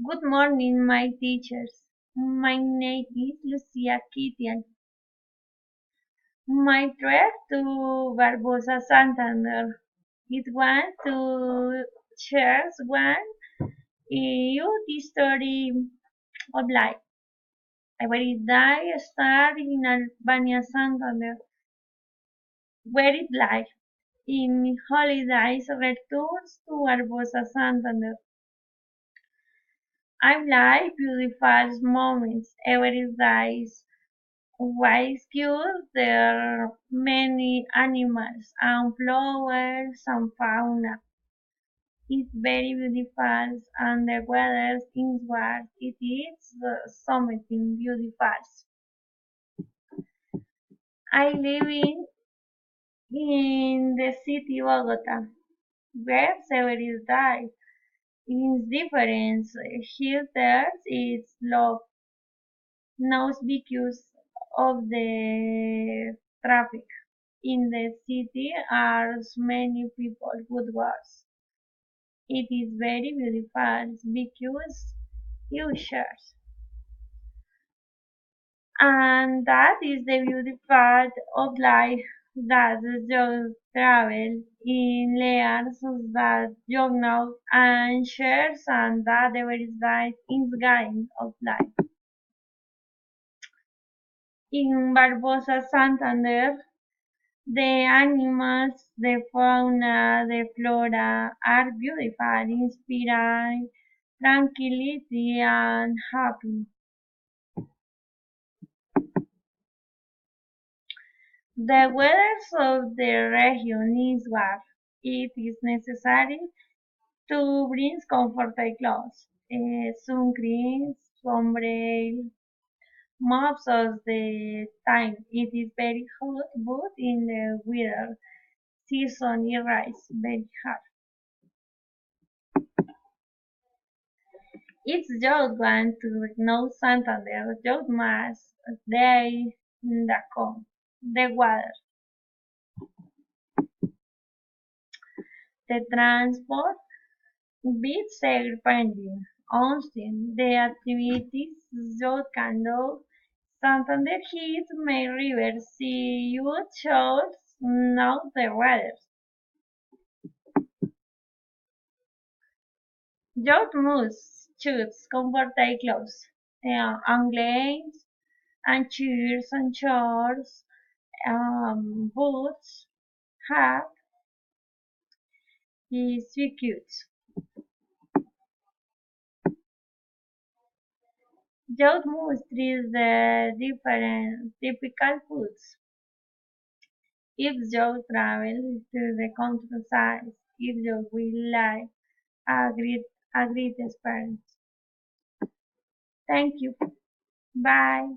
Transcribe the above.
Good morning, my teachers. My name is Lucia Kitian. My trip to Barbosa, Santander. It was to share one you the story of life. Every day start in Albania, Santander, where it lies. In holidays, returns to Barbosa, Santander. I like beautiful moments every day. Rescue there are many animals and flowers and fauna. It's very beautiful and the weather is what it is something beautiful. I live in the city Bogota, where several days. Its difference here is love, not because of the traffic. In the city are many people good words. It is very beautiful because you share. And that is the beauty part of life that you travel in layers that you know and shares and that there is that in the game of life. In Barbosa Santander, the animals, the fauna, the flora are beautiful, inspiring tranquility and happy. The weather of the region is warm. It is necessary to bring comfortable clothes, sun creams, sombrero, most of the time. It is very hot, but in the winter season it is very hot. It's just one to know Santander, just más day in the water, the transport, beach sail painting, onsen, the activities just can do. Santander hits my river, see you shows, not the weather. Just must choose comfortable clothes, angles and cheers and shorts, boots, hat, is so cute. Just must treat the different typical foods. If you travel to the countryside, if you will like a great experience. Thank you. Bye.